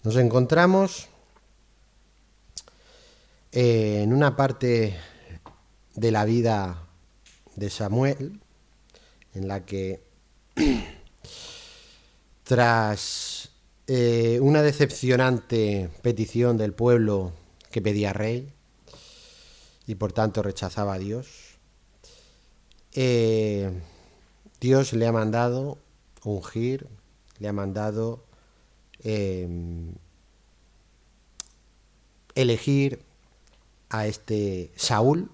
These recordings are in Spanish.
Nos encontramos en una parte de la vida de Samuel en la que tras una decepcionante petición del pueblo que pedía rey y por tanto rechazaba a Dios, Dios le ha mandado ungir, le ha mandado elegir a este Saúl,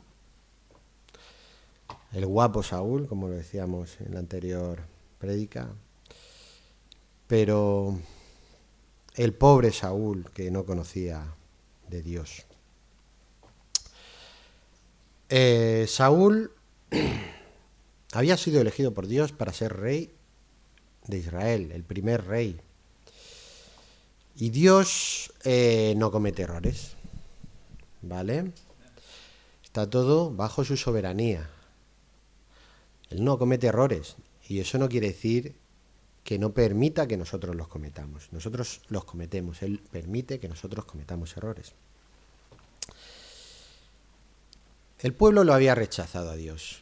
el guapo Saúl, como lo decíamos en la anterior prédica, pero el pobre Saúl que no conocía de Dios. Saúl había sido elegido por Dios para ser rey de Israel, el primer rey. Y Dios no comete errores, ¿vale? Está todo bajo su soberanía. Él no comete errores y eso no quiere decir que no permita que nosotros los cometamos. Nosotros los cometemos, Él permite que nosotros cometamos errores. El pueblo lo había rechazado a Dios,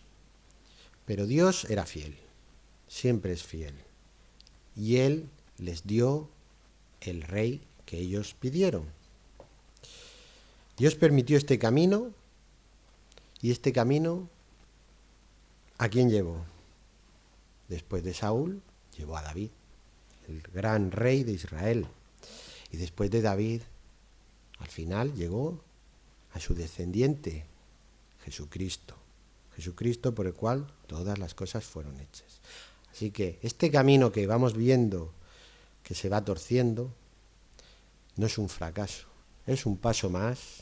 pero Dios era fiel, siempre es fiel. Y Él les dio el rey que ellos pidieron. Dios permitió este camino y este camino, ¿a quién llevó? Después de Saúl, llevó a David, el gran rey de Israel. Y después de David, al final llegó a su descendiente, Jesucristo. Jesucristo por el cual todas las cosas fueron hechas. Así que este camino que vamos viendo que se va torciendo no es un fracaso, es un paso más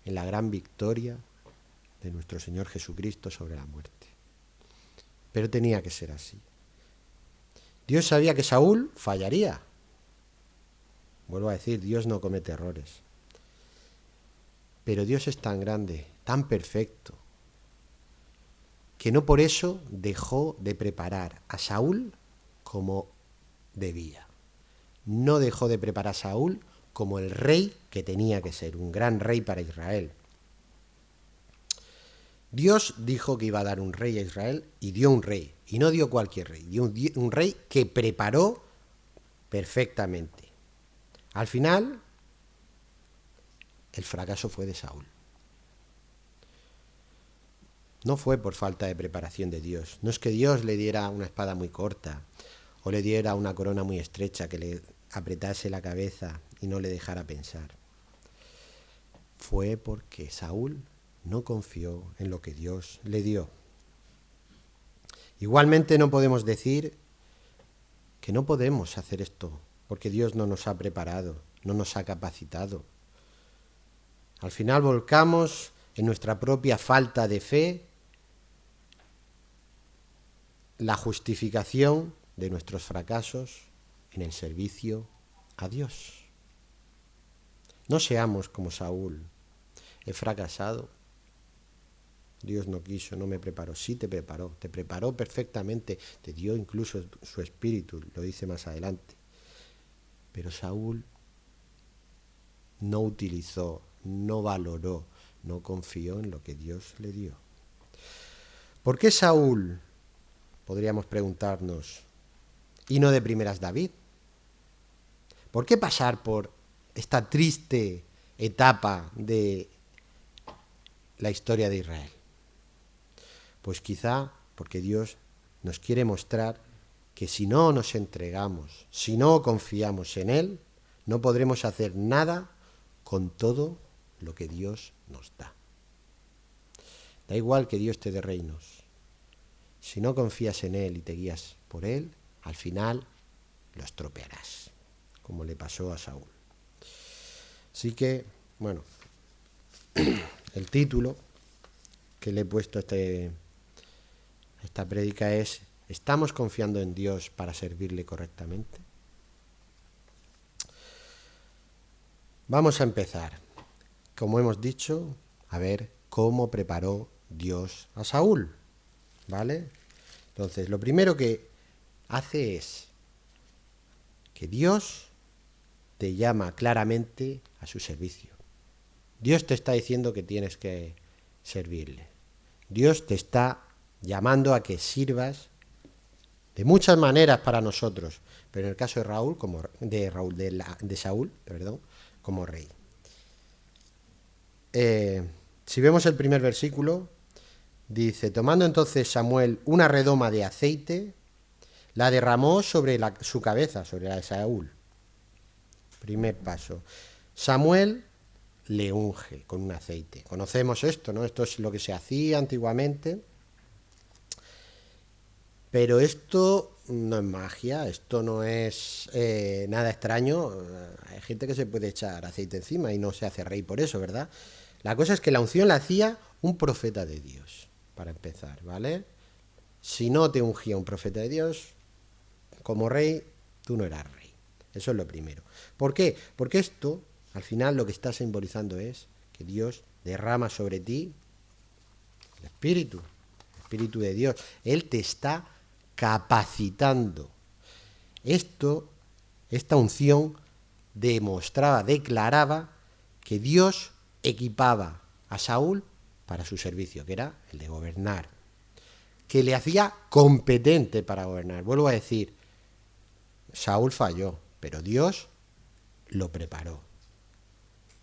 en la gran victoria de nuestro Señor Jesucristo sobre la muerte. Pero tenía que ser así. Dios sabía que Saúl fallaría. Vuelvo a decir, Dios no comete errores. Pero Dios es tan grande, tan perfecto, que no por eso dejó de preparar a Saúl como debía. No dejó de preparar a Saúl como el rey que tenía que ser, un gran rey para Israel. Dios dijo que iba a dar un rey a Israel y dio un rey. Y no dio cualquier rey, dio un rey que preparó perfectamente. Al final, el fracaso fue de Saúl. No fue por falta de preparación de Dios. No es que Dios le diera una espada muy corta o le diera una corona muy estrecha que le apretase la cabeza y no le dejara pensar. Fue porque Saúl no confió en lo que Dios le dio. Igualmente no podemos decir que no podemos hacer esto porque Dios no nos ha preparado, no nos ha capacitado. Al final volcamos en nuestra propia falta de fe la justificación de nuestros fracasos en el servicio a Dios. No seamos como Saúl. He fracasado. Dios no quiso, no me preparó. Sí te preparó perfectamente, te dio incluso su espíritu, lo dice más adelante. Pero Saúl no utilizó, no valoró, no confió en lo que Dios le dio. ¿Por qué Saúl, podríamos preguntarnos, y no de primeras David? ¿Por qué pasar por esta triste etapa de la historia de Israel? Pues quizá porque Dios nos quiere mostrar que si no nos entregamos, si no confiamos en Él, no podremos hacer nada con todo lo que Dios nos da. Da igual que Dios te dé reinos. Si no confías en Él y te guías por Él, al final lo estropearás, como le pasó a Saúl. Así que, bueno, el título que le he puesto a esta prédica es: ¿estamos confiando en Dios para servirle correctamente? Vamos a empezar, como hemos dicho, a ver cómo preparó Dios a Saúl, ¿vale? Entonces, lo primero que hace es que Dios te llama claramente a su servicio. Dios te está diciendo que tienes que servirle. Dios te está llamando a que sirvas de muchas maneras para nosotros, pero en el caso de Saúl, como rey. Si vemos el primer versículo, dice: tomando entonces Samuel una redoma de aceite, la derramó sobre su cabeza, sobre la de Saúl. Primer paso. Samuel le unge con un aceite. Conocemos esto, ¿no? Esto es lo que se hacía antiguamente. Pero esto no es magia, esto no es nada extraño. Hay gente que se puede echar aceite encima y no se hace rey por eso, ¿verdad? La cosa es que la unción la hacía un profeta de Dios, para empezar, ¿vale? Si no te ungía un profeta de Dios, como rey, tú no eras rey. Eso es lo primero. ¿Por qué? Porque esto, al final, lo que está simbolizando es que Dios derrama sobre ti el Espíritu de Dios. Él te está capacitando. Esta unción declaraba que Dios equipaba a Saúl para su servicio, que era el de gobernar, que le hacía competente para gobernar. Vuelvo a decir, Saúl falló, pero Dios lo preparó,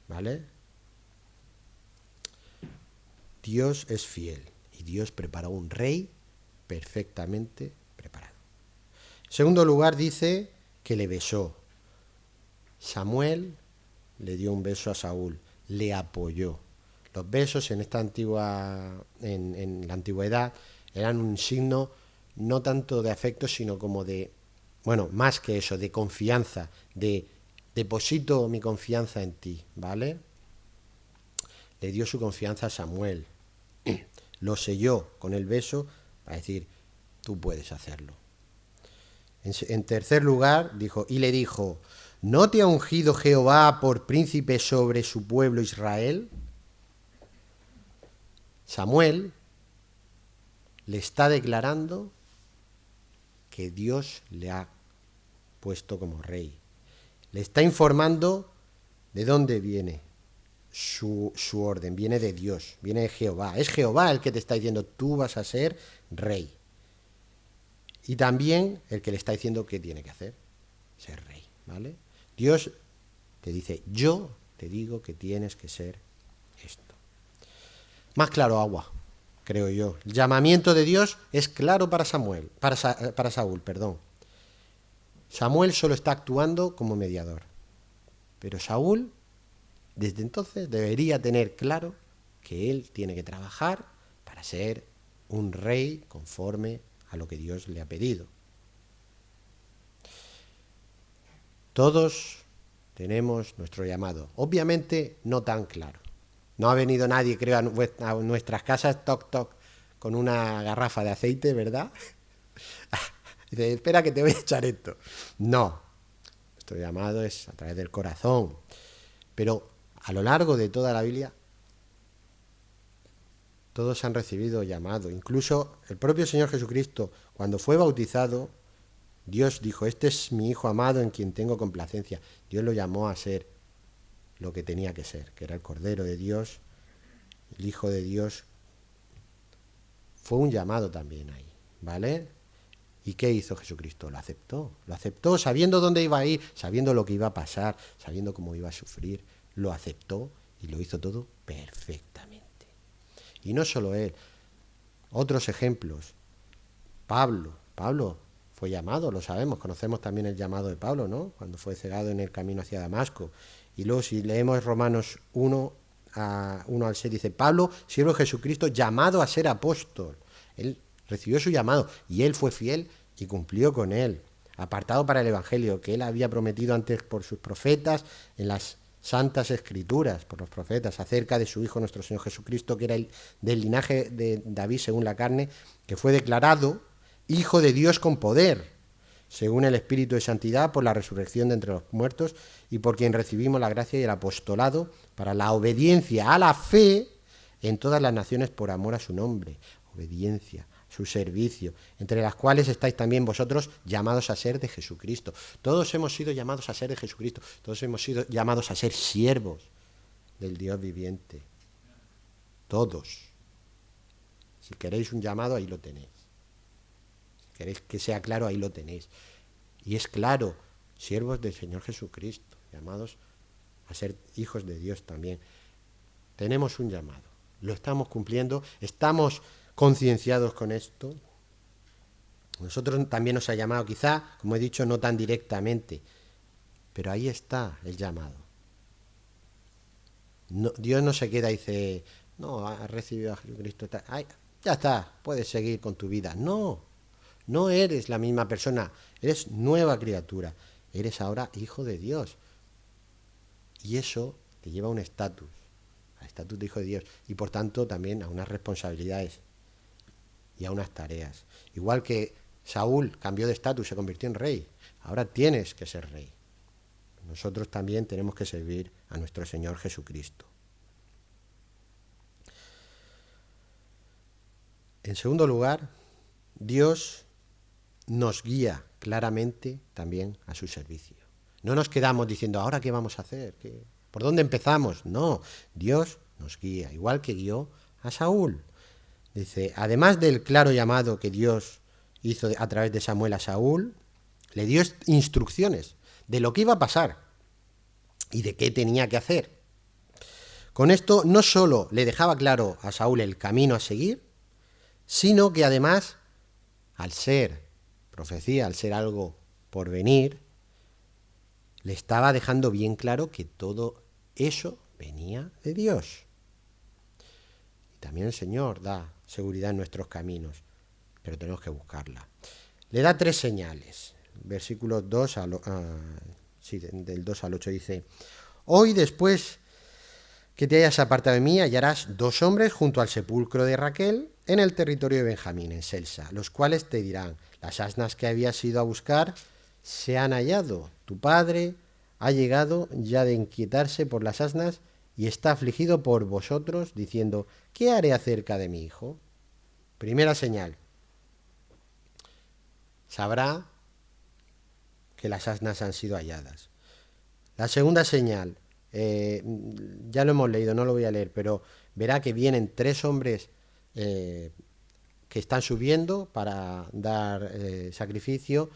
¿vale? Dios es fiel y Dios preparó un rey perfectamente preparado. En segundo lugar, dice que le besó. Samuel le dio un beso a Saúl, le apoyó. Los besos en la antigüedad eran un signo no tanto de afecto, sino como de, más que eso, de confianza, de deposito mi confianza en ti, ¿vale? Le dio su confianza a Samuel, lo selló con el beso para decir, tú puedes hacerlo. En tercer lugar, le dijo, ¿no te ha ungido Jehová por príncipe sobre su pueblo Israel? Samuel le está declarando que Dios le ha puesto como rey. Le está informando de dónde viene su orden. Viene de Dios, viene de Jehová. Es Jehová el que te está diciendo, tú vas a ser rey. Y también el que le está diciendo qué tiene que hacer, ser rey, ¿vale? Dios te dice, yo te digo que tienes que ser esto. Más claro agua, creo yo. El llamamiento de Dios es claro para Saúl, Samuel solo está actuando como mediador. Pero Saúl, desde entonces, debería tener claro que él tiene que trabajar para ser un rey conforme a lo que Dios le ha pedido. Todos tenemos nuestro llamado. Obviamente no tan claro. No ha venido nadie, creo, a nuestras casas, toc, toc, con una garrafa de aceite, ¿verdad? Dice, espera que te voy a echar esto. No. Nuestro llamado es a través del corazón. Pero a lo largo de toda la Biblia, todos han recibido llamado. Incluso el propio Señor Jesucristo, cuando fue bautizado, Dios dijo, este es mi Hijo amado en quien tengo complacencia. Dios lo llamó a ser lo que tenía que ser, que era el Cordero de Dios, el Hijo de Dios. Fue un llamado también ahí, ¿vale? ¿Y qué hizo Jesucristo? Lo aceptó sabiendo dónde iba a ir, sabiendo lo que iba a pasar, sabiendo cómo iba a sufrir. Lo aceptó y lo hizo todo perfectamente. Y no solo él, otros ejemplos. Pablo fue llamado, lo sabemos, conocemos también el llamado de Pablo, ¿no? Cuando fue cegado en el camino hacia Damasco. Y luego si leemos Romanos 1 al 6, dice, Pablo, siervo de Jesucristo, llamado a ser apóstol. Él recibió su llamado y él fue fiel y cumplió con él, apartado para el Evangelio, que él había prometido antes por sus profetas en las santas escrituras, por los profetas, acerca de su Hijo nuestro Señor Jesucristo, que era del linaje de David según la carne, que fue declarado Hijo de Dios con poder, según el Espíritu de Santidad, por la resurrección de entre los muertos, y por quien recibimos la gracia y el apostolado para la obediencia a la fe en todas las naciones por amor a su nombre. Obediencia su servicio, entre las cuales estáis también vosotros llamados a ser de Jesucristo. Todos hemos sido llamados a ser de Jesucristo, todos hemos sido llamados a ser siervos del Dios viviente. Todos. Si queréis un llamado, ahí lo tenéis. Si queréis que sea claro, ahí lo tenéis. Y es claro, siervos del Señor Jesucristo, llamados a ser hijos de Dios también. Tenemos un llamado, lo estamos cumpliendo, estamos concienciados con esto. Nosotros también nos ha llamado, quizá, como he dicho, no tan directamente, pero ahí está el llamado. No, Dios no se queda y dice, no, has recibido a Jesucristo, ay, ya está, puedes seguir con tu vida. No, no eres la misma persona, eres nueva criatura, eres ahora hijo de Dios. Y eso te lleva a un estatus, al estatus de hijo de Dios, y por tanto también a unas responsabilidades y a unas tareas. Igual que Saúl cambió de estatus, se convirtió en rey, ahora tienes que ser rey. Nosotros también tenemos que servir a nuestro Señor Jesucristo. En segundo lugar, Dios nos guía claramente también a su servicio. No nos quedamos diciendo, ¿ahora qué vamos a hacer? ¿Por dónde empezamos? No, Dios nos guía, igual que guió a Saúl. Dice, además del claro llamado que Dios hizo a través de Samuel a Saúl, le dio instrucciones de lo que iba a pasar y de qué tenía que hacer. Con esto no solo le dejaba claro a Saúl el camino a seguir, sino que además, al ser profecía, al ser algo por venir, le estaba dejando bien claro que todo eso venía de Dios. Y también el Señor da seguridad en nuestros caminos, pero tenemos que buscarla. Le da 3 señales. Versículos 2 del 2 al 8 dice, hoy después que te hayas apartado de mí, hallarás 2 hombres junto al sepulcro de Raquel en el territorio de Benjamín, en Selsa, los cuales te dirán, las asnas que habías ido a buscar se han hallado. Tu padre ha llegado ya de inquietarse por las asnas y está afligido por vosotros, diciendo, ¿qué haré acerca de mi hijo? Primera señal. Sabrá que las asnas han sido halladas. La segunda señal, ya lo hemos leído, no lo voy a leer, pero verá que vienen 3 hombres que están subiendo para dar sacrificio,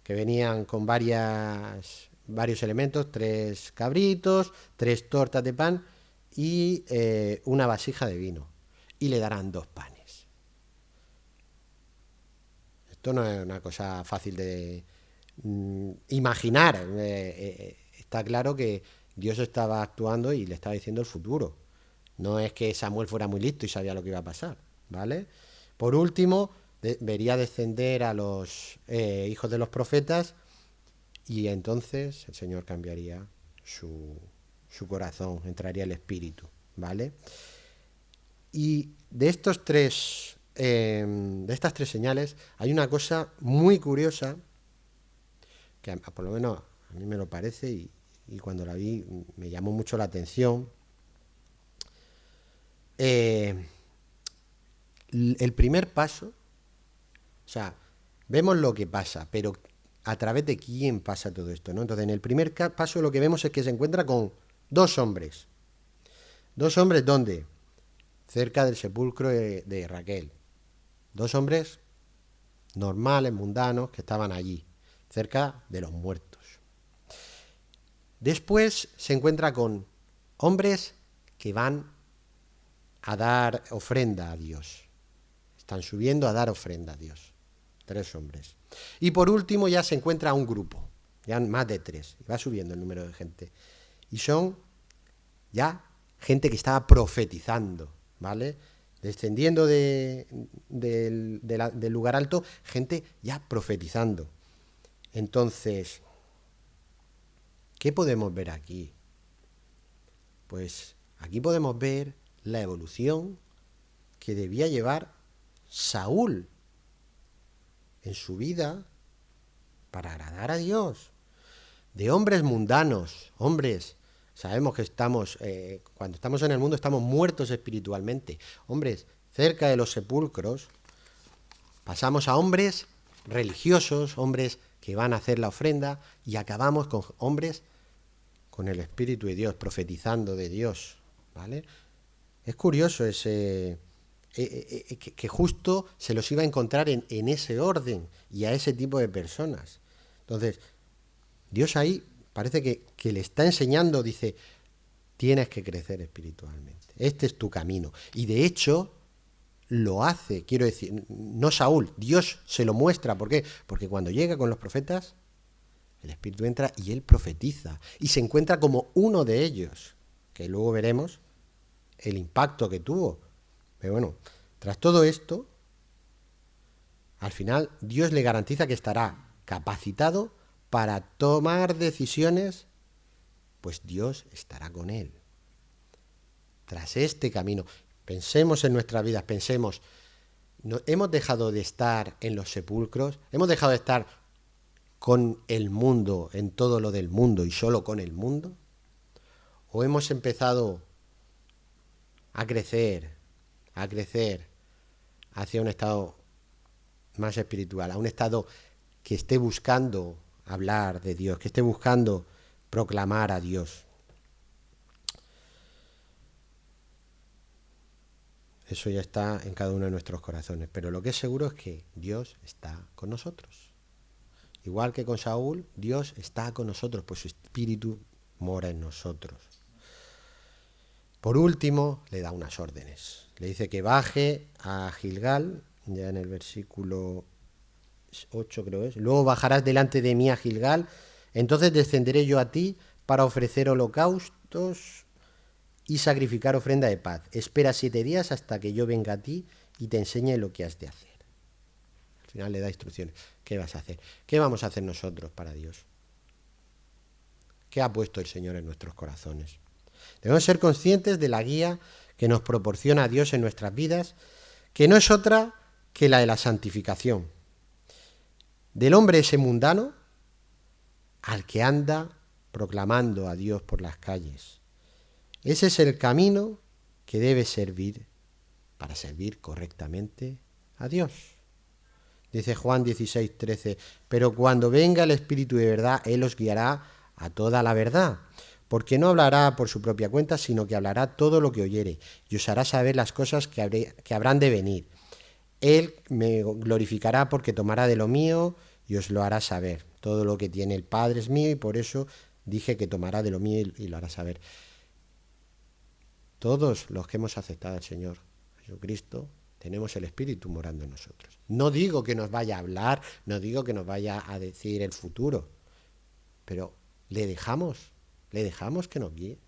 que venían con varios elementos, 3 cabritos, 3 tortas de pan y una vasija de vino, y le darán 2 panes. Esto no es una cosa fácil de imaginar. Está claro que Dios estaba actuando y le estaba diciendo el futuro. No es que Samuel fuera muy listo y sabía lo que iba a pasar, ¿vale? Por último, vería descender a los hijos de los profetas y entonces el Señor cambiaría su corazón, entraría el espíritu, ¿vale? Y de estas 3 señales hay una cosa muy curiosa que por lo menos a mí me lo parece y cuando la vi me llamó mucho la atención. El primer paso, o sea, vemos lo que pasa, pero a través de quién pasa todo esto, ¿no? Entonces, en el primer paso lo que vemos es que se encuentra con 2 hombres. 2 hombres, ¿dónde? Cerca del sepulcro de Raquel. 2 hombres normales, mundanos, que estaban allí, cerca de los muertos. Después se encuentra con hombres que van a dar ofrenda a Dios. Están subiendo a dar ofrenda a Dios. 3 hombres. Y por último ya se encuentra un grupo, ya más de 3. Va subiendo el número de gente. Y son ya gente que estaba profetizando, ¿vale? Descendiendo del lugar alto, gente ya profetizando. Entonces, ¿qué podemos ver aquí? Pues aquí podemos ver la evolución que debía llevar Saúl en su vida para agradar a Dios. De hombres mundanos, hombres, sabemos que cuando estamos en el mundo estamos muertos espiritualmente. Hombres cerca de los sepulcros, Pasamos a hombres religiosos, hombres que van a hacer la ofrenda, y acabamos con hombres con el Espíritu de Dios, profetizando de Dios, ¿vale? Es curioso que justo se los iba a encontrar en ese orden y a ese tipo de personas. Entonces, Dios ahí parece que le está enseñando, dice, tienes que crecer espiritualmente. Este es tu camino. Y de hecho, lo hace, quiero decir, no Saúl, Dios se lo muestra. ¿Por qué? Porque cuando llega con los profetas, el Espíritu entra y él profetiza. Y se encuentra como uno de ellos, que luego veremos el impacto que tuvo. Pero bueno, tras todo esto, al final Dios le garantiza que estará capacitado para tomar decisiones, pues Dios estará con él. Tras este camino, pensemos en nuestras vidas, pensemos, ¿hemos dejado de estar en los sepulcros? ¿Hemos dejado de estar con el mundo, en todo lo del mundo y solo con el mundo? ¿O hemos empezado a crecer hacia un estado más espiritual, a un estado que esté buscando hablar de Dios, que esté buscando proclamar a Dios? Eso ya está en cada uno de nuestros corazones, pero lo que es seguro es que Dios está con nosotros. Igual que con Saúl, Dios está con nosotros, pues su Espíritu mora en nosotros. Por último, le da unas órdenes. Le dice que baje a Gilgal, ya en el versículo 8 creo es. Luego bajarás delante de mí a Gilgal, entonces descenderé yo a ti para ofrecer holocaustos y sacrificar ofrenda de paz. Espera 7 días hasta que yo venga a ti y te enseñe lo que has de hacer. Al final le da instrucciones. ¿Qué vas a hacer? ¿Qué vamos a hacer nosotros para Dios? ¿Qué ha puesto el Señor en nuestros corazones? Debemos ser conscientes de la guía que nos proporciona Dios en nuestras vidas, que no es otra que la de la santificación. Del hombre ese mundano al que anda proclamando a Dios por las calles. Ese es el camino que debe servir para servir correctamente a Dios. Dice Juan 16:13, pero cuando venga el Espíritu de verdad, Él os guiará a toda la verdad, porque no hablará por su propia cuenta, sino que hablará todo lo que oyere, y os hará saber las cosas que habrán de venir. Él me glorificará porque tomará de lo mío y os lo hará saber. Todo lo que tiene el Padre es mío, y por eso dije que tomará de lo mío y lo hará saber. Todos los que hemos aceptado al Señor Jesucristo, tenemos el Espíritu morando en nosotros. No digo que nos vaya a hablar, no digo que nos vaya a decir el futuro, pero le dejamos que nos guíe.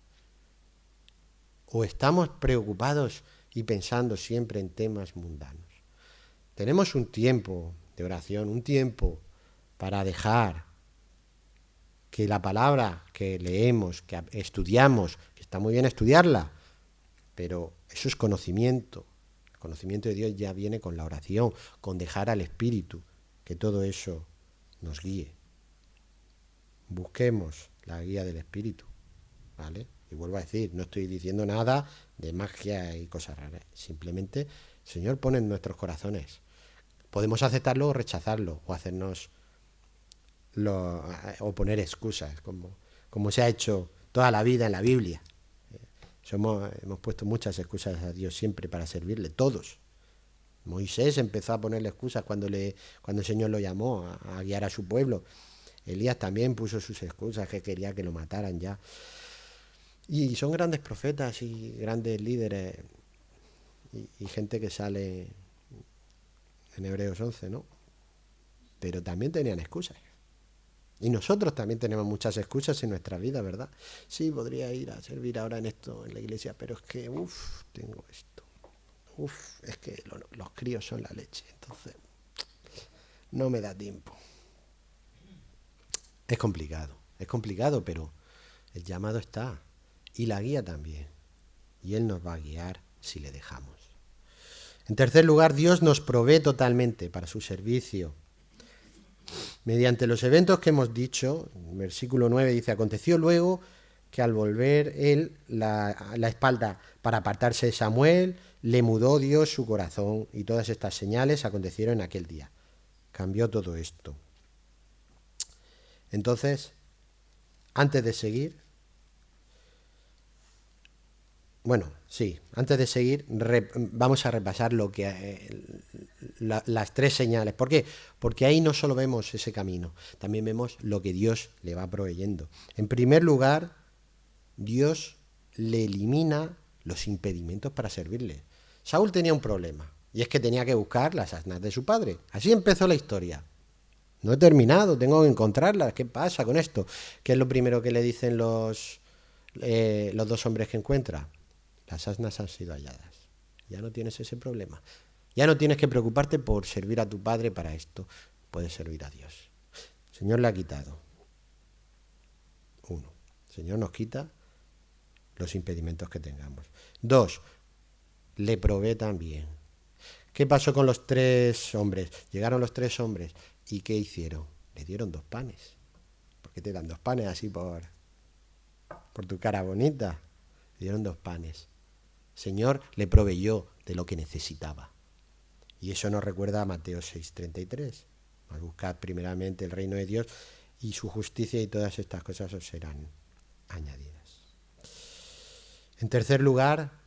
¿O estamos preocupados y pensando siempre en temas mundanos? Tenemos un tiempo de oración, un tiempo para dejar que la palabra que leemos, que estudiamos, que está muy bien estudiarla, pero eso es conocimiento. El conocimiento de Dios ya viene con la oración, con dejar al Espíritu que todo eso nos guíe. Busquemos la guía del Espíritu, ¿vale? Y vuelvo a decir, no estoy diciendo nada de magia y cosas raras. Simplemente el Señor pone en nuestros corazones. Podemos aceptarlo o rechazarlo, o hacernos o poner excusas, como se ha hecho toda la vida en la Biblia. Hemos puesto muchas excusas a Dios siempre para servirle, todos. Moisés empezó a ponerle excusas cuando el Señor lo llamó a guiar a su pueblo. Elías también puso sus excusas, que quería que lo mataran ya. Y son grandes profetas y grandes líderes y gente que sale en Hebreos 11, ¿no? Pero también tenían excusas. Y nosotros también tenemos muchas excusas en nuestra vida, ¿verdad? Sí, podría ir a servir ahora en esto, en la iglesia, pero es que, tengo esto. Es que los críos son la leche, entonces no me da tiempo. Es complicado, pero el llamado está. Y la guía también. Y Él nos va a guiar si le dejamos. En tercer lugar, Dios nos provee totalmente para su servicio. Mediante los eventos que hemos dicho, en versículo 9 dice, aconteció luego que al volver él la espalda para apartarse de Samuel, le mudó Dios su corazón y todas estas señales acontecieron en aquel día. Cambió todo esto. Entonces, antes de seguir, vamos a repasar las tres señales. ¿Por qué? Porque ahí no solo vemos ese camino, también vemos lo que Dios le va proveyendo. En primer lugar, Dios le elimina los impedimentos para servirle. Saúl tenía un problema, y es que tenía que buscar las asnas de su padre. Así empezó la historia. No he terminado, tengo que encontrarlas. ¿Qué pasa con esto? ¿Qué es lo primero que le dicen los dos hombres que encuentra? Las asnas han sido halladas. Ya no tienes ese problema. Ya no tienes que preocuparte por servir a tu padre para esto. Puedes servir a Dios. El Señor le ha quitado. Uno, el Señor nos quita los impedimentos que tengamos. Dos, le provee también. ¿Qué pasó con los tres hombres? Llegaron los tres hombres. ¿Y qué hicieron? Le dieron 2 panes. ¿Por qué te dan 2 panes así por tu cara bonita? Le dieron 2 panes. El Señor le proveyó de lo que necesitaba. Y eso nos recuerda a Mateo 6:33. Buscad primeramente el reino de Dios y su justicia, y todas estas cosas os serán añadidas. En tercer lugar,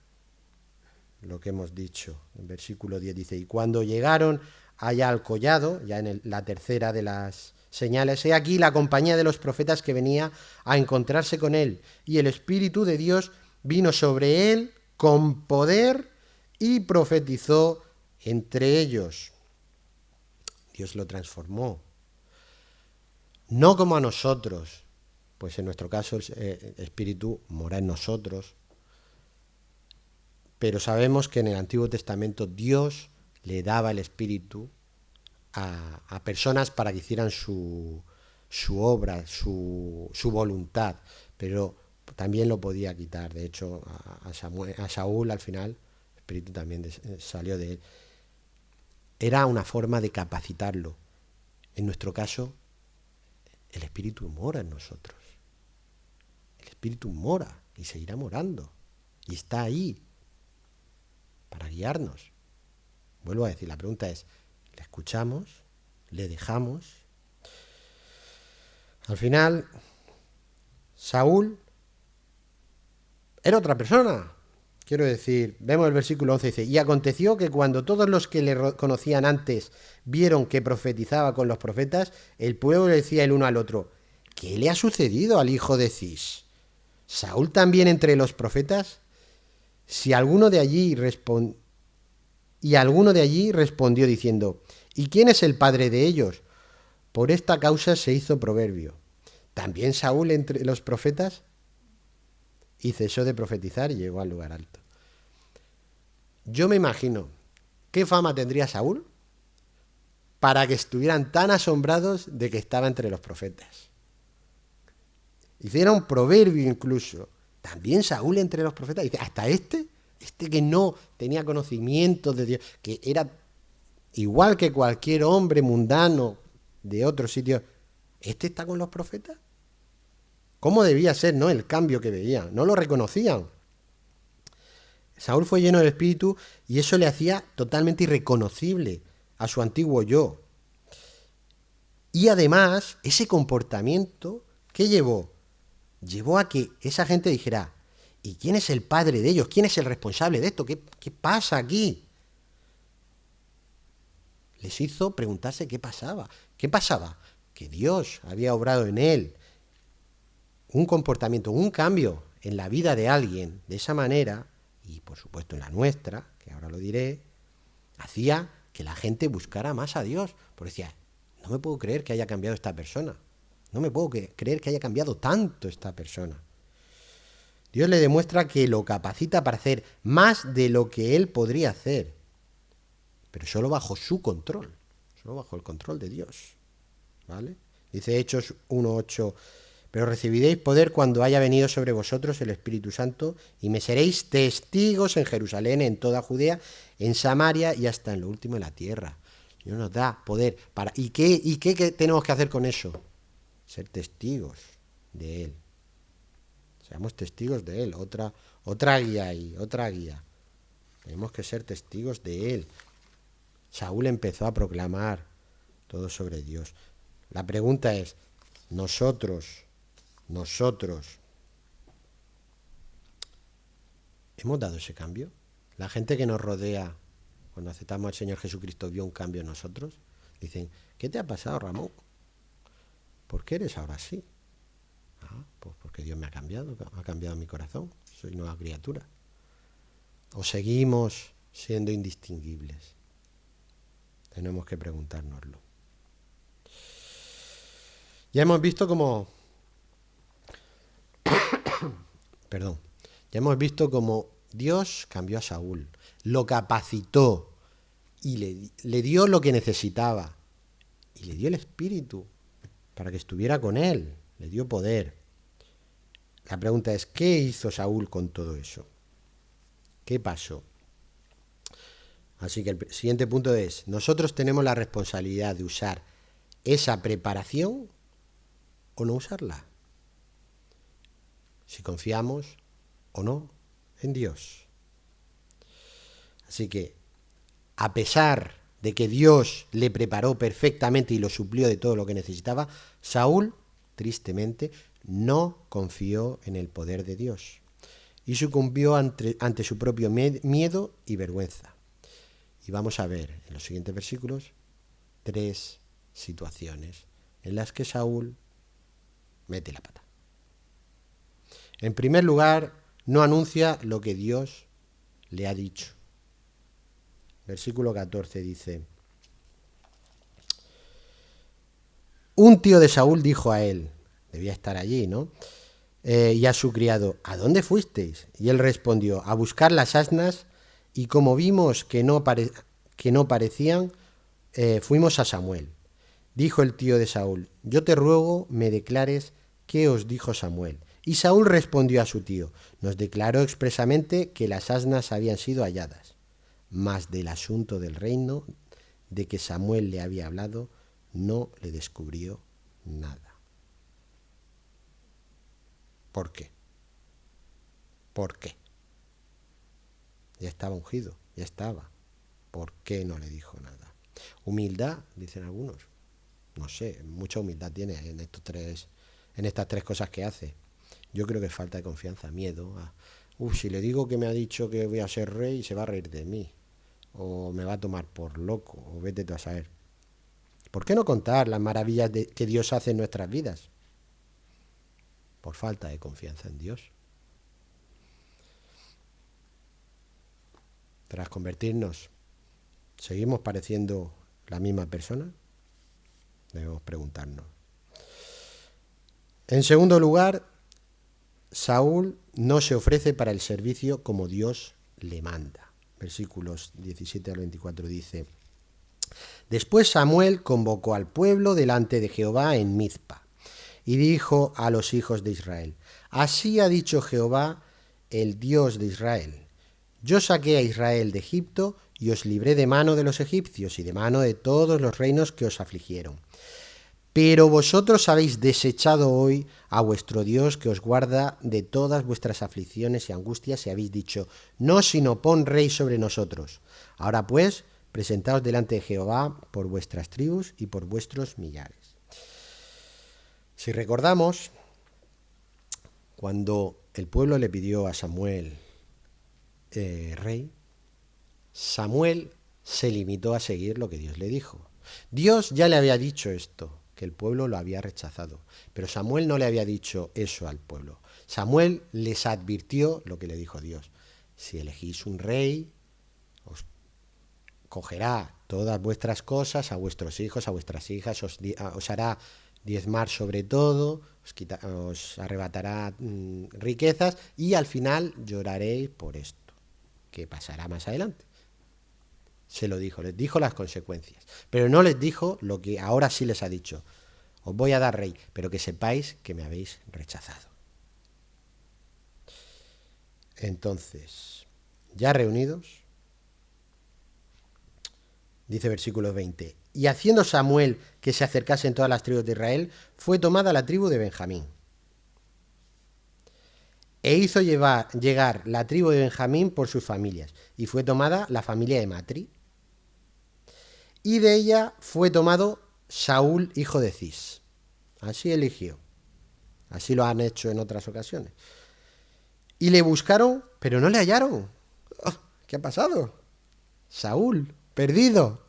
lo que hemos dicho, en versículo 10 dice, y cuando llegaron allá al collado, ya en la tercera de las señales, he aquí la compañía de los profetas que venía a encontrarse con él, y el Espíritu de Dios vino sobre él con poder y profetizó entre ellos. Dios lo transformó. No como a nosotros, pues en nuestro caso el Espíritu mora en nosotros, pero sabemos que en el Antiguo Testamento Dios le daba el Espíritu a personas para que hicieran su obra, su voluntad, pero también lo podía quitar. De hecho, a Saúl al final el Espíritu también salió de él. Era una forma de capacitarlo. En nuestro caso, el Espíritu mora en nosotros. El Espíritu mora y seguirá morando. Y está ahí para guiarnos. Vuelvo a decir, la pregunta es, ¿le escuchamos? ¿Le dejamos? Al final, Saúl era otra persona. Quiero decir, vemos el versículo 11, dice, y aconteció que cuando todos los que le conocían antes vieron que profetizaba con los profetas, el pueblo le decía el uno al otro, ¿qué le ha sucedido al hijo de Cis? ¿Saúl también entre los profetas? Y alguno de allí respondió diciendo, ¿y quién es el padre de ellos? Por esta causa se hizo proverbio. ¿También Saúl entre los profetas? Y cesó de profetizar y llegó al lugar alto. Yo me imagino, ¿qué fama tendría Saúl para que estuvieran tan asombrados de que estaba entre los profetas? Hicieron proverbio incluso. También Saúl entre los profetas. Dice, hasta este que no tenía conocimiento de Dios, que era igual que cualquier hombre mundano de otro sitio, ¿este está con los profetas? ¿Cómo debía ser, no, el cambio que veían? No lo reconocían. Saúl fue lleno del Espíritu y eso le hacía totalmente irreconocible a su antiguo yo. Y además, ese comportamiento, ¿qué llevó? Llevó a que esa gente dijera, ¿y quién es el padre de ellos? ¿Quién es el responsable de esto? ¿Qué pasa aquí? Les hizo preguntarse qué pasaba. ¿Qué pasaba? Que Dios había obrado en él un comportamiento, un cambio en la vida de alguien de esa manera, y por supuesto en la nuestra, que ahora lo diré, hacía que la gente buscara más a Dios. Porque decía, no me puedo creer que haya cambiado esta persona. No me puedo creer que haya cambiado tanto esta persona. Dios le demuestra que lo capacita para hacer más de lo que él podría hacer, pero solo bajo su control, solo bajo el control de Dios. ¿Vale? Dice Hechos 1:8, pero recibiréis poder cuando haya venido sobre vosotros el Espíritu Santo y me seréis testigos en Jerusalén, en toda Judea, en Samaria y hasta en lo último de la tierra. Dios nos da poder para... ¿Y qué tenemos que hacer con eso? Ser testigos de Él. Seamos testigos de Él. Otra guía ahí, otra guía. Tenemos que ser testigos de él. Saúl empezó a proclamar todo sobre Dios. La pregunta es, nosotros, ¿hemos dado ese cambio? La gente que nos rodea, cuando aceptamos al Señor Jesucristo, vio un cambio en nosotros. Dicen, ¿qué te ha pasado, Ramón? ¿Por qué eres ahora así? Pues porque Dios me ha cambiado mi corazón. Soy nueva criatura. ¿O seguimos siendo indistinguibles? Tenemos que preguntárnoslo. Ya hemos visto cómo Dios cambió a Saúl, lo capacitó y le dio lo que necesitaba. Y le dio el espíritu para que estuviera con él, le dio poder. La pregunta es, ¿qué hizo Saúl con todo eso? ¿Qué pasó? Así que el siguiente punto es, nosotros tenemos la responsabilidad de usar esa preparación o no usarla. Si confiamos o no en Dios. Así que, a pesar de que Dios le preparó perfectamente y lo suplió de todo lo que necesitaba, Saúl, tristemente, no confió en el poder de Dios y sucumbió ante su propio miedo y vergüenza. Y vamos a ver en los siguientes versículos 3 situaciones en las que Saúl mete la pata. En primer lugar, no anuncia lo que Dios le ha dicho. Versículo 14 dice, un tío de Saúl dijo a él, debía estar allí, ¿no? Y a su criado, ¿a dónde fuisteis? Y él respondió, a buscar las asnas, y como vimos que no parecían, fuimos a Samuel. Dijo el tío de Saúl, yo te ruego me declares qué os dijo Samuel. Y Saúl respondió a su tío, nos declaró expresamente que las asnas habían sido halladas, mas del asunto del reino de que Samuel le había hablado, no le descubrió nada. ¿Por qué? ¿Por qué? Ya estaba ungido, ya estaba. ¿Por qué no le dijo nada? Humildad, dicen algunos. No sé, mucha humildad tiene en estas tres cosas que hace. Yo creo que es falta de confianza, miedo. Si le digo que me ha dicho que voy a ser rey, se va a reír de mí. O me va a tomar por loco, o vete tú a saber. ¿Por qué no contar las maravillas que Dios hace en nuestras vidas? Por falta de confianza en Dios. Tras convertirnos, ¿seguimos pareciendo la misma persona? Debemos preguntarnos. En segundo lugar, Saúl no se ofrece para el servicio como Dios le manda. Versículos 17 al 24 dice, después Samuel convocó al pueblo delante de Jehová en Mizpa y dijo a los hijos de Israel, así ha dicho Jehová, el Dios de Israel, yo saqué a Israel de Egipto y os libré de mano de los egipcios y de mano de todos los reinos que os afligieron. Pero vosotros habéis desechado hoy a vuestro Dios que os guarda de todas vuestras aflicciones y angustias y habéis dicho, no sino pon rey sobre nosotros. Ahora pues, presentaos delante de Jehová por vuestras tribus y por vuestros millares. Si recordamos, cuando el pueblo le pidió a Samuel rey, Samuel se limitó a seguir lo que Dios le dijo. Dios ya le había dicho esto, que el pueblo lo había rechazado, pero Samuel no le había dicho eso al pueblo. Samuel les advirtió lo que le dijo Dios. Si elegís un rey, os cogerá todas vuestras cosas, a vuestros hijos, a vuestras hijas, os hará diezmar sobre todo, os arrebatará riquezas y al final lloraréis por esto, que pasará más adelante. Se lo dijo, les dijo las consecuencias, pero no les dijo lo que ahora sí les ha dicho. Os voy a dar rey, pero que sepáis que me habéis rechazado. Entonces, ya reunidos, dice versículo 20, y haciendo Samuel que se acercasen todas las tribus de Israel, fue tomada la tribu de Benjamín. e hizo llegar la tribu de Benjamín por sus familias, y fue tomada la familia de Matri, y de ella fue tomado Saúl, hijo de Cis. Así eligió. Así lo han hecho en otras ocasiones. Y le buscaron, pero no le hallaron. Oh, ¿qué ha pasado? Saúl, perdido.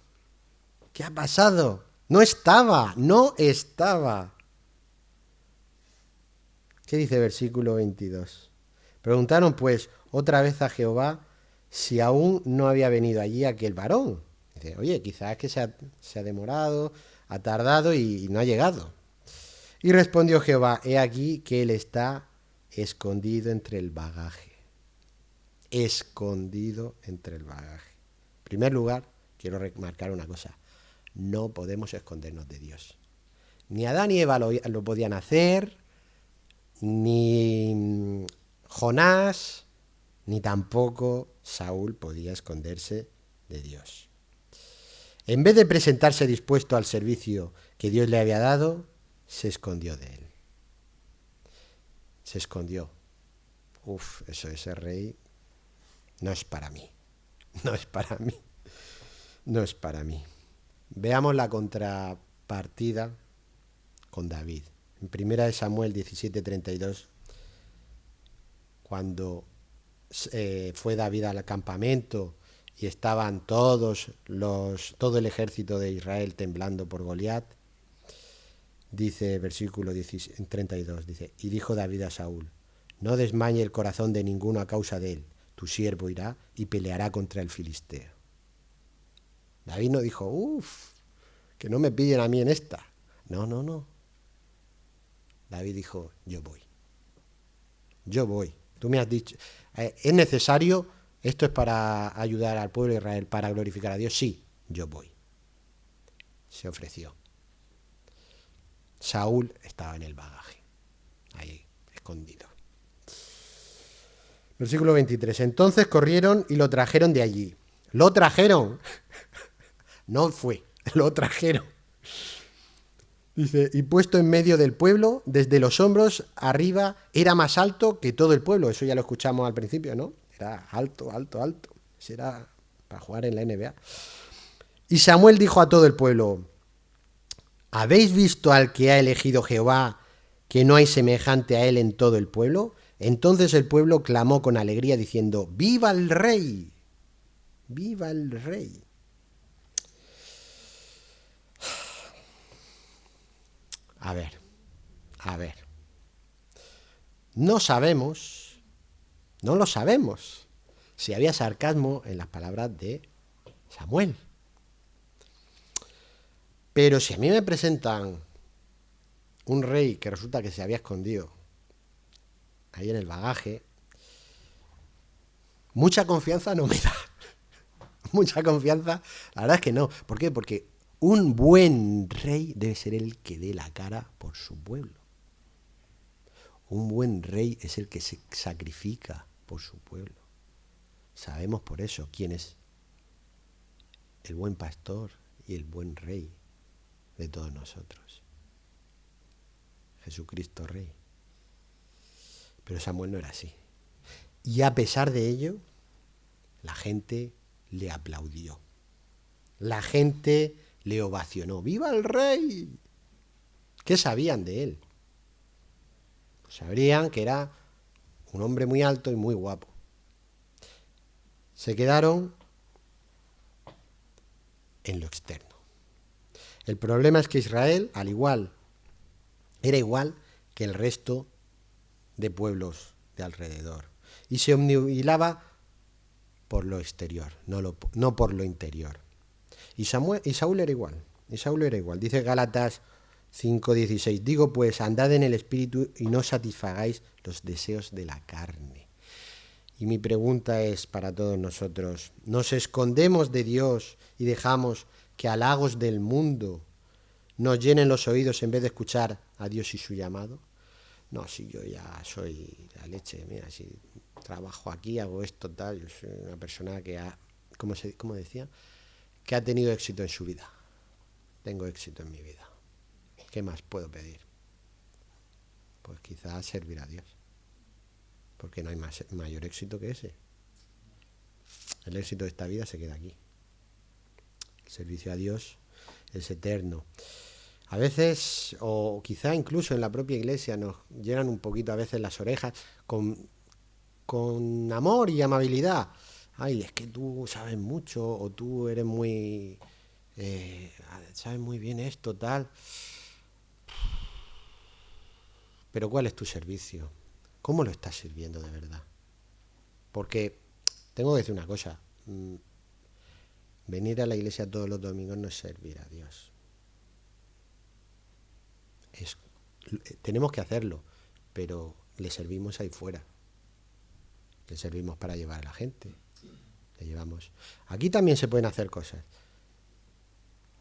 ¿Qué ha pasado? No estaba. ¿Qué dice versículo 22? Preguntaron pues otra vez a Jehová si aún no había venido allí aquel varón. Dice, oye, quizás que se ha demorado, ha tardado y no ha llegado. Y respondió Jehová, he aquí que él está escondido entre el bagaje. Escondido entre el bagaje. En primer lugar, quiero remarcar una cosa. No podemos escondernos de Dios. Ni Adán ni Eva lo podían hacer, ni Jonás, ni tampoco Saúl podía esconderse de Dios. En vez de presentarse dispuesto al servicio que Dios le había dado, se escondió de él. Se escondió. Ese rey no es para mí. No es para mí. No es para mí. Veamos la contrapartida con David. En 1 Samuel 17:32, cuando fue David al campamento y estaban todo el ejército de Israel temblando por Goliat, dice versículo 32, dice, y dijo David a Saúl, no desmaye el corazón de ninguno a causa de él, tu siervo irá y peleará contra el filisteo. David no dijo, que no me pillen a mí en esta. No. David dijo, yo voy. Tú me has dicho, ¿es necesario? ¿Esto es para ayudar al pueblo de Israel, para glorificar a Dios? Sí, yo voy. Se ofreció. Saúl estaba en el bagaje, ahí, escondido. Versículo 23. Entonces corrieron y lo trajeron de allí. ¡Lo trajeron! No fue, lo trajeron. Dice, y puesto en medio del pueblo, desde los hombros arriba, era más alto que todo el pueblo. Eso ya lo escuchamos al principio, ¿no? Era alto. Eso era para jugar en la NBA. Y Samuel dijo a todo el pueblo, ¿habéis visto al que ha elegido Jehová, que no hay semejante a él en todo el pueblo? Entonces el pueblo clamó con alegría diciendo, ¡viva el rey! ¡Viva el rey! A ver. No lo sabemos, si había sarcasmo en las palabras de Samuel. Pero si a mí me presentan un rey que resulta que se había escondido ahí en el bagaje, mucha confianza no me da. Mucha confianza, la verdad es que no. ¿Por qué? Porque un buen rey debe ser el que dé la cara por su pueblo. Un buen rey es el que se sacrifica por su pueblo. Sabemos por eso quién es el buen pastor y el buen rey de todos nosotros. Jesucristo Rey. Pero Samuel no era así. Y a pesar de ello, la gente le aplaudió. La gente le ovacionó. ¡Viva el rey! ¿Qué sabían de él? Pues sabrían que era un hombre muy alto y muy guapo. Se quedaron en lo externo. El problema es que Israel, era igual que el resto de pueblos de alrededor. Y se obnubilaba por lo exterior, no por lo interior. Y Saúl era igual. Dice Gálatas 5:16. Digo pues, andad en el espíritu y no satisfagáis los deseos de la carne. Y mi pregunta es para todos nosotros, ¿nos escondemos de Dios y dejamos que halagos del mundo nos llenen los oídos en vez de escuchar a Dios y su llamado? No, si yo ya soy la leche, mira, si trabajo aquí, hago esto, tal, yo soy una persona que ha, ¿cómo decía? Que ha tenido éxito en su vida. Tengo éxito en mi vida. ¿Qué más puedo pedir? Pues quizás servir a Dios. porque no hay mayor éxito que ese. El éxito de esta vida se queda aquí. El servicio a Dios es eterno. A veces, o quizá incluso en la propia iglesia, nos llenan un poquito a veces las orejas con amor y amabilidad. Ay, es que tú sabes mucho, o tú eres muy... sabes muy bien esto, tal. Pero ¿cuál es tu servicio? ¿Cómo lo estás sirviendo de verdad? Porque tengo que decir una cosa. Venir a la iglesia todos los domingos no es servir a Dios. Tenemos que hacerlo, pero le servimos ahí fuera. Le servimos para llevar a la gente. Le llevamos. Aquí también se pueden hacer cosas,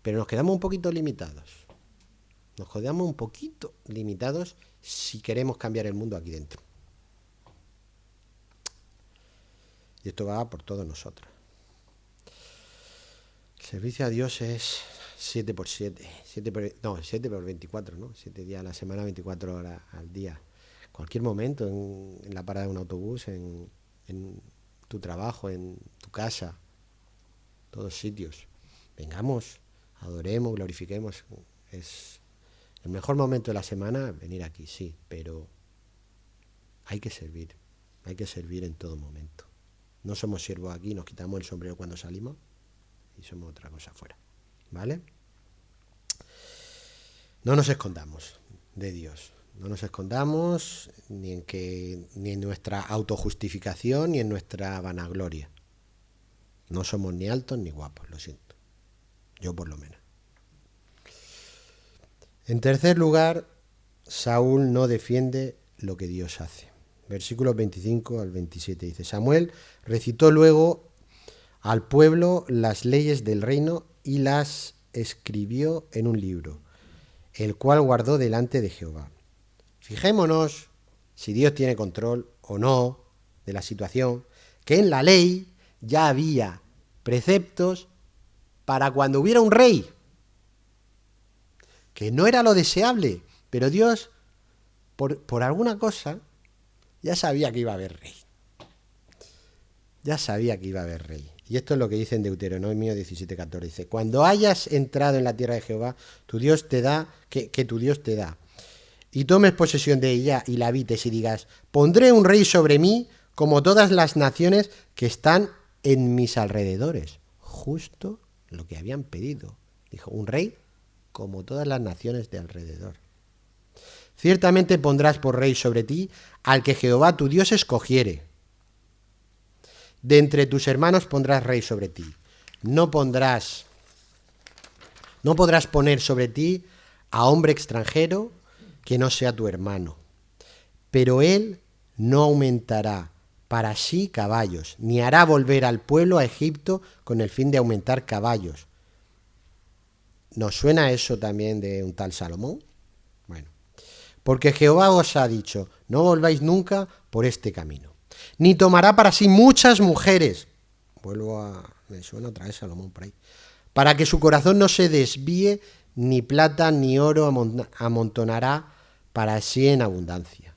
pero nos quedamos un poquito limitados. Nos quedamos un poquito limitados si queremos cambiar el mundo aquí dentro. Y esto va por todos nosotros. El servicio a Dios es 7x7, 7x24, ¿no? 7 días a la semana, 24 horas al día. Cualquier momento, en la parada de un autobús, en tu trabajo, en tu casa, todos sitios. Vengamos, adoremos, glorifiquemos. Es el mejor momento de la semana venir aquí, sí, pero hay que servir en todo momento. No somos siervos aquí, nos quitamos el sombrero cuando salimos y somos otra cosa afuera, ¿vale? No nos escondamos de Dios, no nos escondamos ni en nuestra autojustificación ni en nuestra vanagloria. No somos ni altos ni guapos, lo siento, yo por lo menos. En tercer lugar, Saúl no defiende lo que Dios hace. Versículos 25 al 27 dice: Samuel recitó luego al pueblo las leyes del reino y las escribió en un libro, el cual guardó delante de Jehová. Fijémonos si Dios tiene control o no de la situación, que en la ley ya había preceptos para cuando hubiera un rey, que no era lo deseable, pero Dios, por alguna cosa, ya sabía que iba a haber rey. Ya sabía que iba a haber rey. Y esto es lo que dice en Deuteronomio 17:14. Dice: cuando hayas entrado en la tierra de Jehová, tu Dios te da, que tu Dios te da, y tomes posesión de ella y la habites y digas: pondré un rey sobre mí como todas las naciones que están en mis alrededores. Justo lo que habían pedido. Dijo: un rey como todas las naciones de alrededor. Ciertamente pondrás por rey sobre ti al que Jehová tu Dios escogiere. De entre tus hermanos pondrás rey sobre ti. No podrás poner sobre ti a hombre extranjero que no sea tu hermano. Pero él no aumentará para sí caballos, ni hará volver al pueblo a Egipto con el fin de aumentar caballos. ¿Nos suena eso también de un tal Salomón? Bueno, porque Jehová os ha dicho: no volváis nunca por este camino. Ni tomará para sí muchas mujeres. Me suena otra vez Salomón por ahí. Para que su corazón no se desvíe, ni plata ni oro amontonará para sí en abundancia.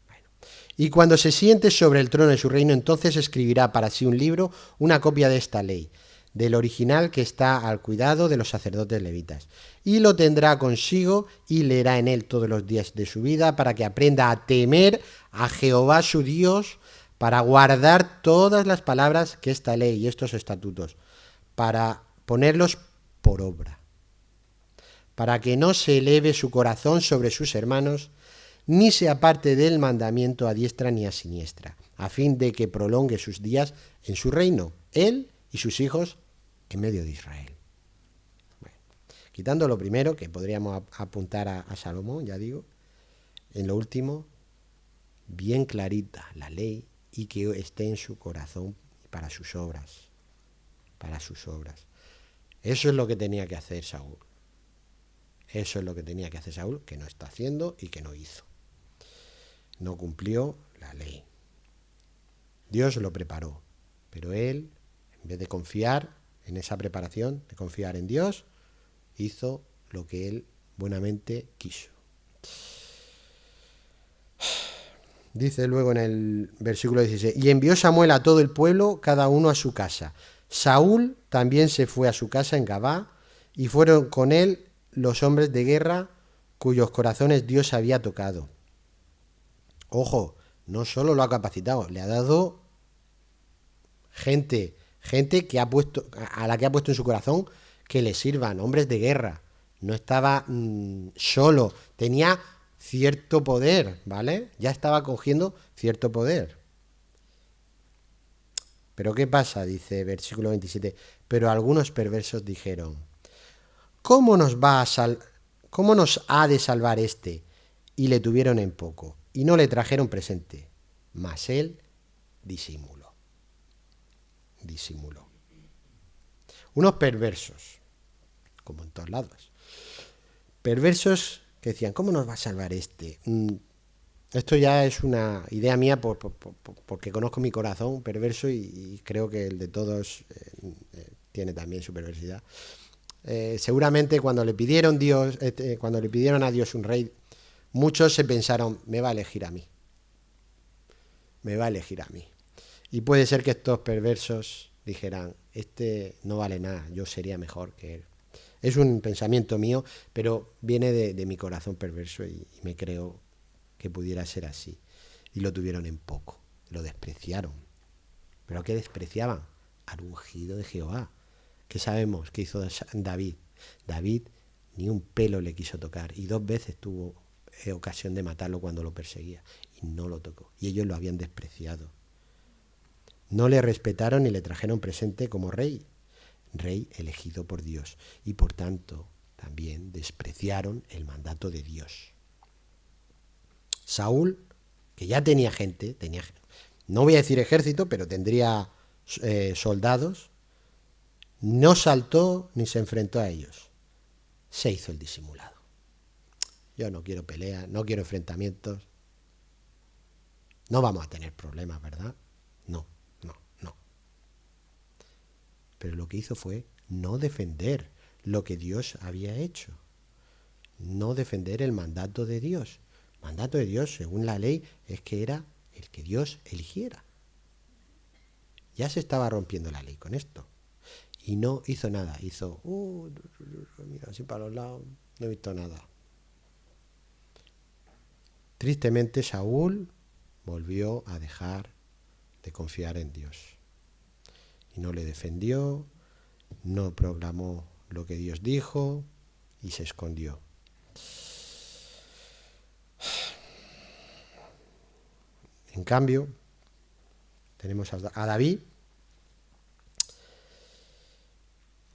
Bueno. Y cuando se siente sobre el trono de su reino, entonces escribirá para sí un libro, una copia de esta ley, del original que está al cuidado de los sacerdotes levitas. Y lo tendrá consigo y leerá en él todos los días de su vida, para que aprenda a temer a Jehová su Dios, para guardar todas las palabras que esta ley y estos estatutos, para ponerlos por obra, para que no se eleve su corazón sobre sus hermanos, ni se aparte del mandamiento a diestra ni a siniestra, a fin de que prolongue sus días en su reino, él y sus hijos en medio de Israel. Bueno, quitando lo primero, que podríamos apuntar a Salomón, ya digo, en lo último, bien clarita la ley y que esté en su corazón para sus obras. Para sus obras. Eso es lo que tenía que hacer Saúl. Eso es lo que tenía que hacer Saúl, que no está haciendo y que no hizo. No cumplió la ley. Dios lo preparó, pero él, en vez de confiar en esa preparación, de confiar en Dios, hizo lo que él buenamente quiso. Dice luego en el versículo 16, y envió Samuel a todo el pueblo, cada uno a su casa. Saúl también se fue a su casa en Gabá, y fueron con él los hombres de guerra cuyos corazones Dios había tocado. Ojo, no solo lo ha capacitado, le ha dado gente que ha puesto, a la que ha puesto en su corazón que le sirvan, hombres de guerra. No estaba solo, tenía cierto poder, ¿vale? Ya estaba cogiendo cierto poder. Pero ¿qué pasa? Dice versículo 27. Pero algunos perversos dijeron, ¿cómo nos ha de salvar este? Y le tuvieron en poco, y no le trajeron presente. Mas él disimuló. Disimuló. Unos perversos, como en todos lados. Perversos que decían, ¿cómo nos va a salvar este? Esto ya es una idea mía porque conozco mi corazón perverso y creo que el de todos tiene también su perversidad. Seguramente cuando le pidieron a Dios un rey, muchos se pensaron, me va a elegir a mí. Me va a elegir a mí. Y puede ser que estos perversos dijeran, este no vale nada, yo sería mejor que él. Es un pensamiento mío, pero viene de mi corazón perverso y me creo que pudiera ser así. Y lo tuvieron en poco, lo despreciaron. ¿Pero qué despreciaban? Al ungido de Jehová. ¿Qué sabemos que hizo David? David ni un pelo le quiso tocar y 2 veces tuvo ocasión de matarlo cuando lo perseguía y no lo tocó. Y ellos lo habían despreciado. No le respetaron ni le trajeron presente como rey elegido por Dios, y por tanto también despreciaron el mandato de Dios. Saúl, que ya tenía gente, no voy a decir ejército, pero tendría soldados, no saltó ni se enfrentó a ellos. Se hizo el disimulado. Yo no quiero peleas, no quiero enfrentamientos. No vamos a tener problemas, ¿verdad? No. Pero lo que hizo fue no defender lo que Dios había hecho. No defender el mandato de Dios. El mandato de Dios, según la ley, es que era el que Dios eligiera. Ya se estaba rompiendo la ley con esto. Y no hizo nada. Hizo, mira, así para los lados, no he visto nada. Tristemente, Saúl volvió a dejar de confiar en Dios. Y no le defendió, no proclamó lo que Dios dijo y se escondió. En cambio, tenemos a David,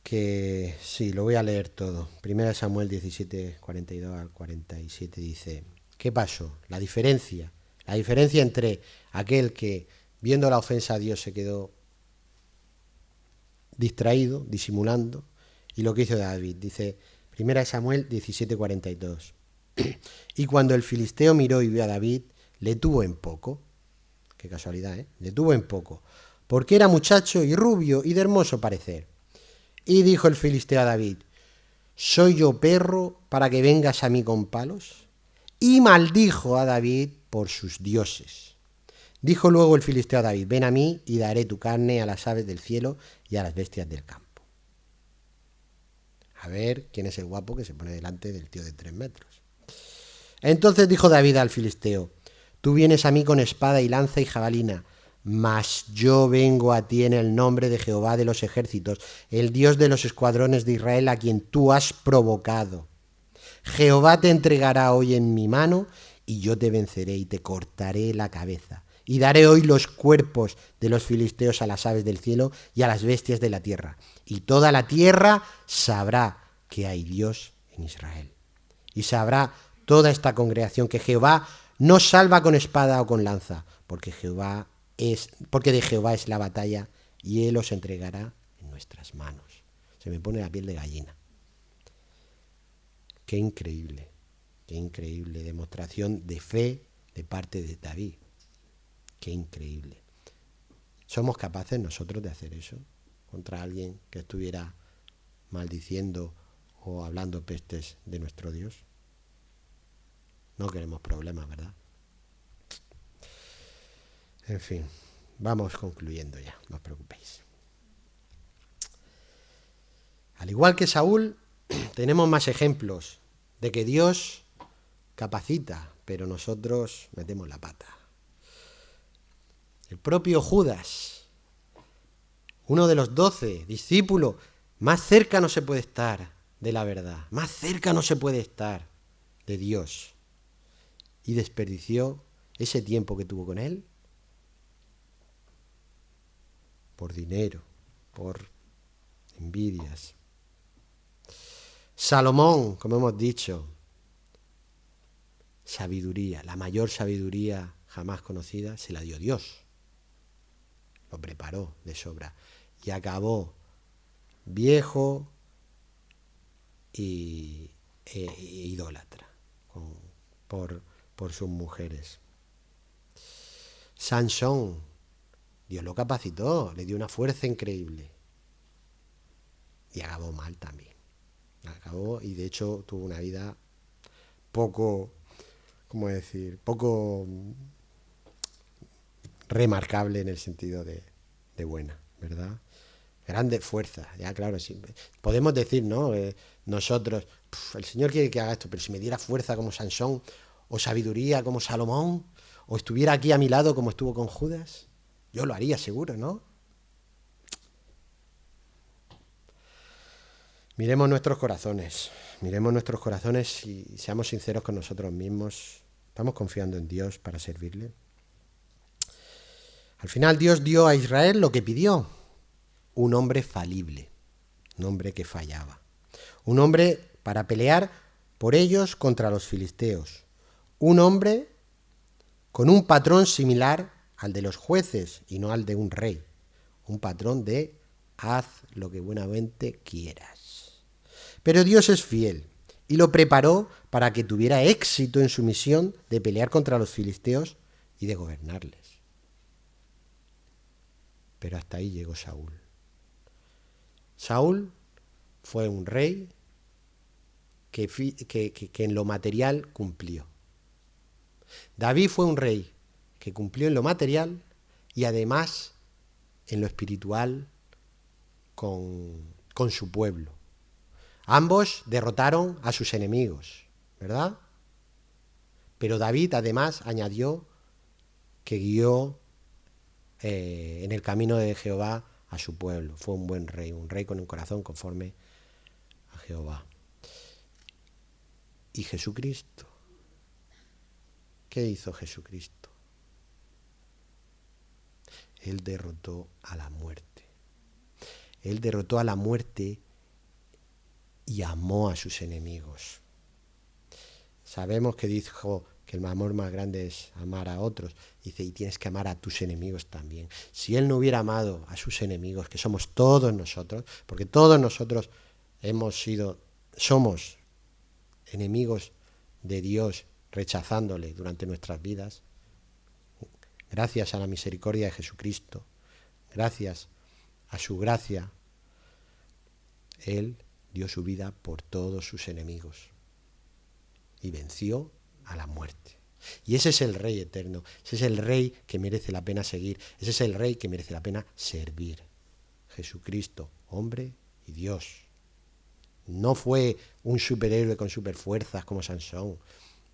que sí, lo voy a leer todo. 1 Samuel 17, 42 al 47 dice, ¿qué pasó? La diferencia entre aquel que viendo la ofensa a Dios se quedó distraído, disimulando, y lo que hizo David. Dice 1 Samuel 17, 42. Y cuando el filisteo miró y vio a David, le tuvo en poco. Qué casualidad, ¿eh? Le tuvo en poco. Porque era muchacho y rubio y de hermoso parecer. Y dijo el filisteo a David, ¿soy yo perro para que vengas a mí con palos? Y maldijo a David por sus dioses. Dijo luego el filisteo a David, ven a mí y daré tu carne a las aves del cielo y a las bestias del campo. A ver quién es el guapo que se pone delante del tío de 3 metros. Entonces dijo David al filisteo, tú vienes a mí con espada y lanza y jabalina, mas yo vengo a ti en el nombre de Jehová de los ejércitos, el Dios de los escuadrones de Israel, a quien tú has provocado. Jehová te entregará hoy en mi mano, y yo te venceré y te cortaré la cabeza. Y daré hoy los cuerpos de los filisteos a las aves del cielo y a las bestias de la tierra. Y toda la tierra sabrá que hay Dios en Israel. Y sabrá toda esta congregación que Jehová no salva con espada o con lanza, porque de Jehová es la batalla y él os entregará en nuestras manos. Se me pone la piel de gallina. Qué increíble demostración de fe de parte de David. Qué increíble. ¿Somos capaces nosotros de hacer eso contra alguien que estuviera maldiciendo o hablando pestes de nuestro Dios? No queremos problemas, ¿verdad? En fin, vamos concluyendo ya, no os preocupéis. Al igual que Saúl, tenemos más ejemplos de que Dios capacita, pero nosotros metemos la pata. El propio Judas, uno de los 12 discípulos, más cerca no se puede estar de la verdad, más cerca no se puede estar de Dios. Y desperdició ese tiempo que tuvo con él por dinero, por envidias. Salomón, como hemos dicho, sabiduría, la mayor sabiduría jamás conocida, se la dio Dios. Lo preparó de sobra y acabó viejo y idólatra por sus mujeres. Sansón, Dios lo capacitó, le dio una fuerza increíble y acabó mal también. Acabó y de hecho tuvo una vida poco, ¿cómo decir? Poco remarcable en el sentido de buena, ¿verdad? Grandes fuerzas, ya claro, sí. Podemos decir, ¿no? Nosotros, el Señor quiere que haga esto, pero si me diera fuerza como Sansón, o sabiduría como Salomón, o estuviera aquí a mi lado como estuvo con Judas, yo lo haría seguro, ¿no? Miremos nuestros corazones y seamos sinceros con nosotros mismos. ¿Estamos confiando en Dios para servirle? Al final Dios dio a Israel lo que pidió, un hombre falible, un hombre que fallaba, un hombre para pelear por ellos contra los filisteos, un hombre con un patrón similar al de los jueces y no al de un rey, un patrón de haz lo que buenamente quieras. Pero Dios es fiel y lo preparó para que tuviera éxito en su misión de pelear contra los filisteos y de gobernarles. Pero hasta ahí llegó Saúl. Saúl fue un rey que en lo material cumplió. David fue un rey que cumplió en lo material y además en lo espiritual con su pueblo. Ambos derrotaron a sus enemigos, ¿verdad? Pero David además añadió que guió en el camino de Jehová a su pueblo. Fue un buen rey, un rey con un corazón conforme a Jehová. ¿Y Jesucristo? ¿Qué hizo Jesucristo? Él derrotó a la muerte. Él derrotó a la muerte y amó a sus enemigos. Sabemos que dijo que el amor más grande es amar a otros. Dice, y tienes que amar a tus enemigos también. Si Él no hubiera amado a sus enemigos, que somos todos nosotros, porque todos nosotros somos enemigos de Dios, rechazándole durante nuestras vidas, gracias a la misericordia de Jesucristo, gracias a su gracia, Él dio su vida por todos sus enemigos y venció a la muerte. Y ese es el Rey eterno, ese es el Rey que merece la pena seguir, ese es el Rey que merece la pena servir. Jesucristo, hombre y Dios. No fue un superhéroe con superfuerzas como Sansón,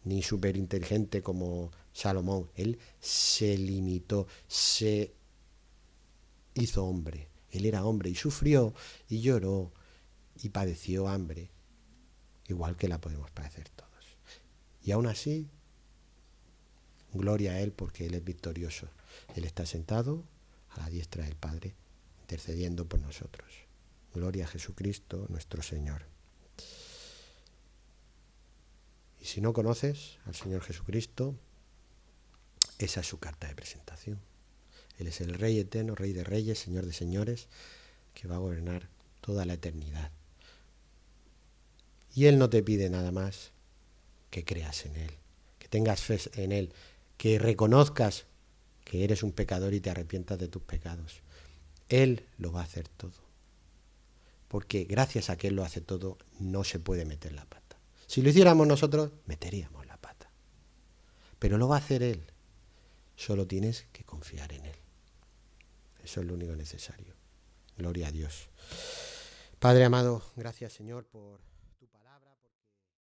ni superinteligente como Salomón. Él se limitó, se hizo hombre. Él era hombre y sufrió y lloró y padeció hambre, igual que la podemos padecer todos. Y aún así, gloria a Él porque Él es victorioso. Él está sentado a la diestra del Padre, intercediendo por nosotros. Gloria a Jesucristo, nuestro Señor. Y si no conoces al Señor Jesucristo, esa es su carta de presentación. Él es el Rey eterno, Rey de reyes, Señor de señores, que va a gobernar toda la eternidad. Y Él no te pide nada más que creas en Él, que tengas fe en Él, que reconozcas que eres un pecador y te arrepientas de tus pecados. Él lo va a hacer todo. Porque gracias a que Él lo hace todo, no se puede meter la pata. Si lo hiciéramos nosotros, meteríamos la pata. Pero lo va a hacer Él. Solo tienes que confiar en Él. Eso es lo único necesario. Gloria a Dios. Padre amado, gracias Señor por